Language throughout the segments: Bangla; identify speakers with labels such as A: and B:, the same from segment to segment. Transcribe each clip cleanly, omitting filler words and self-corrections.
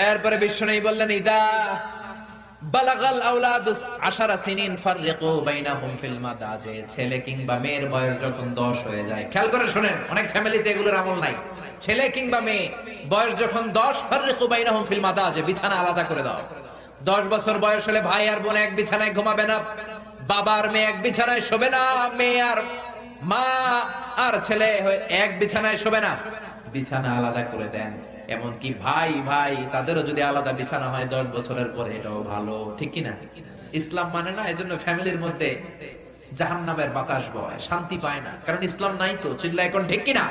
A: এরপরে বিশ্বনবী বললেন ইদা বালাগাল আওলাদু 10 সিনিন ফাররিকু বাইনাহুম ফিল মাদাজি। ছেলে কিংবা মেয়ের বয়স যখন 10 হয়ে যায়, খেয়াল করে শুনেন, অনেক ফ্যামিলিতে এগুলোর আমল নাই। ছেলে কিংবা মেয়ে বয়স যখন 10, ফাররিকু বাইনাহুম ফিল মাদাজি, বিছানা আলাদা করে দাও। 10 বছর বয়স হলে ভাই আর বোন এক বিছানায় ঘুমাবে না, বাবা আর মেয়ে এক বিছানায় শোবে না, মেয়ে আর মা আর ছেলে এক বিছানায় শোবে না, বিছানা আলাদা করে দেন। এমনকি ভাই ভাই তাদেরও যদি আলাদা বিছানা হয় 10 বছরের পরে, এটাও ভালো, ঠিক কি না? ইসলাম মানে না, এজন্য ফ্যামিলির মধ্যে জাহান্নামের বাতাস বয়, শান্তি পায় না, কারণ ইসলাম নাই তো। চিল্লা এখন ঠিক কি না?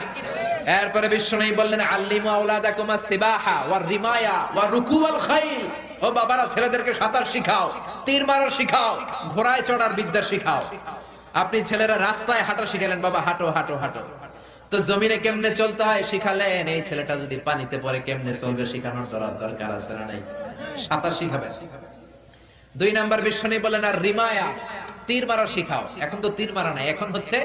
A: এরপরে বিশ্বনবী বললেন আল্লিমু আওলাদাকুম আস-সিবাহা ওয়ার রিমায়া ওয়া রুকুবাল খাইল। ও বাবারা, ছেলেদেরকে সাঁতার শিখাও, তীর মারা শিখাও, ঘোড়ায় চড়ার বিদ্যা শিখাও। আপনি ছেলেরা রাস্তায় হাঁটা শিখালেন, বাবা হাঁটো হাঁটো হাঁটো, তো জমিনে কেমনে চলতে হয় শিখালেন। এই ছেলেটা যদি পানিতে পড়ে কেমনে চলবে শিখানোর দরকার আছে না নাই? সাঁতার শিখাবেন। 2 নাম্বার বিশ্বনবী বলেন আর রিমায়া, তীর মারা শিখাও। এখন তো তীর মারা নাই, এখন হচ্ছে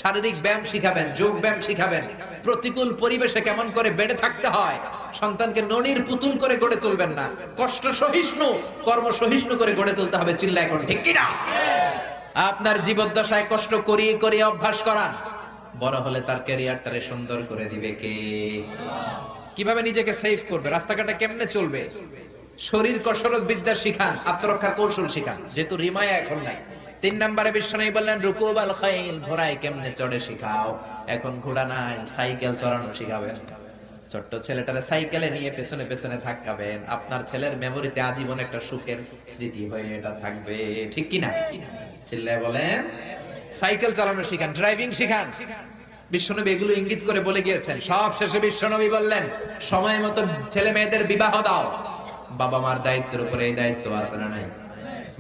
A: শারীরিক ব্যায়াম শিখাবেন, যোগ ব্যায়াম শিখাবেন। প্রতিকূল পরিবেশে কেমন করে বেড়ে থাকতে হয়, সন্তানকে ননির পুতুল করে গড়ে তুলবেন না, কষ্ট সহিষ্ণু, কর্ম সহিষ্ণু করে গড়ে তুলতে হবে। চিল্লা এখন ঠিক কি না? আপনার জীবদ্দশায় কষ্ট করিয়ে করিয়ে অভ্যাস করান, বড় হলে তার ক্যারিয়ারটারে সুন্দর করে দিবে কে? কিভাবে নিজেকে সেভ করবে, রাস্তাঘাটে কেমনে চলবে, শরীর কসরত বিদ্যা শিখান, আত্মরক্ষার কৌশল শিখান, যেহেতু রিমায়া এখন নাই। 3 নম্বরে বিশ্বনবী বললেন রুকুবাল খাইল, ঘোড়ায় কেমনে চড়ে শিখাও। এখন ঘোড়া নাই, সাইকেল চালানো শিখাবেন। ছোট্ট ছেলেটারে সাইকেলে নিয়ে পেছনে পেছনে থাকাবেন। আপনার ছেলের মেমোরিতে আজীবন একটা সুখের স্মৃতি হয়ে এটা থাকবে, ঠিক কি না? চিল্লায় বলেন। সাইকেল চালানো শিখান, ড্রাইভিং শিখান। বিশ্বনবী এগুলো ইঙ্গিত করে বলে গিয়েছেন। সব শেষে বিশ্বনবী বললেন সময় মতো ছেলে মেয়েদের বিবাহ দাও। বাবা মার দায়িত্বের উপরে এই দায়িত্ব আছে না নাই?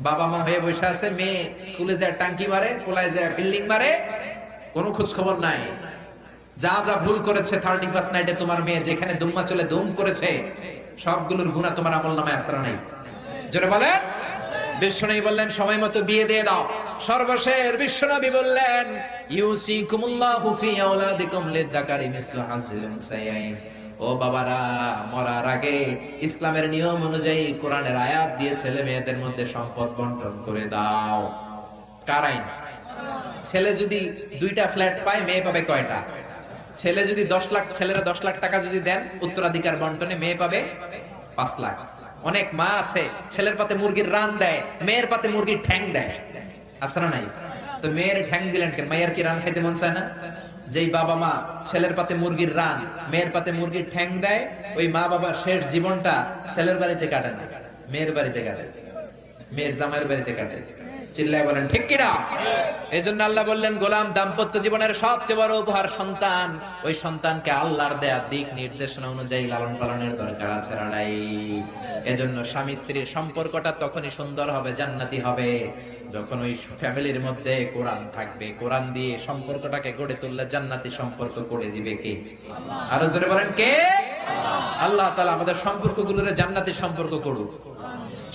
A: বাবা মা হয়ে বসে আছে, মেয়ে স্কুলে যায় টাঙ্কি মারে, কোলায় যায় ফিল্ডিং মারে, কোনো খোঁজ খবর নাই। যা যা ভুল করেছে 31st নাইটে তোমার মেয়ে, যেখানে দুম্মা চলে দুম করেছে, সবগুলোর গুনাহ তোমার আমলনামায় আছে না নাই? জোরে বলেন। বিশ্বনবী বললেন সময় মতো বিয়ে দিয়ে দাও। সর্বশেষ বিশ্বনবী বললেন ইউসিকুমুল্লাহু ফি আওলাদিকুম লিযাকারি মিসলু হাযিল উনসায়াইন। ও বাবারা, মরার আগে ইসলামের নিয়ম অনুযায়ী কোরআনের আয়াত দিয়ে ছেলে মেয়েদের মধ্যে সম্পদ বন্টন করে দাও। কার আইন? ছেলে যদি 2টা ফ্ল্যাট পায়, মেয়ে পাবে কয়টা? ছেলে যদি 10 লাখ, ছেলেরা 10 লাখ টাকা যদি দেন উত্তরাধিকার বন্টনে, মেয়ে পাবে 5 লাখ। অনেক মা আছে ছেলের পাতে মুরগির রান দেয়, মেয়ের পাতে মুরগির ঠ্যাং দেয়, আছে না নাই? তো মেয়ের ঠ্যাং দিলেন কেন? মায়ের কি রান খাইতে মন চায় না? যেই বাবা মা ছেলের পাতে মুরগির রান, মেয়ের পাতে মুরগির ঠ্যাং দেয়, ওই মা বাবার শেষ জীবনটা ছেলের বাড়িতে কাটে না, মেয়ের বাড়িতে কাটে, মেয়ের জামাইয়ের বাড়িতে কাটে। চিল্লায় বলেন ঠিক কিনা? এজন্য আল্লাহ বললেন গোলাম, দাম্পত্য জীবনের সবচেয়ে বড় উপহার সন্তান। ওই সন্তানকে আল্লাহর দেয়া দিক নির্দেশনা অনুযায়ী লালন পালনের দরকার আছে রাড়াই। এজন্য স্বামী স্ত্রীর সম্পর্কটা তখনই সুন্দর হবে, জান্নাতি হবে, যখন ওই ফ্যামিলির মধ্যে কোরআন থাকবে। কোরআন দিয়ে সম্পর্কটাকে গড়ে তুললে জান্নাতি সম্পর্ক করে দিবে কে? আরো জোরে বলেন কে? আল্লাহ তাআলা আমাদের সম্পর্কগুলোরে জান্নাতি সম্পর্ক করুক।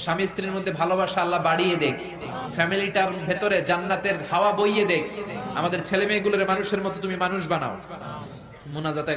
A: স্বামী স্ত্রীর মধ্যে ভালোবাসা আল্লাহ বাড়িয়ে দেখ, ফ্যামিলিটার ভেতরে জান্নাতের হাওয়া বইয়ে দেখ। আমাদের ছেলে মেয়েগুলোরে মানুষের মতো তুমি মানুষ বানাও। মুনাজাতে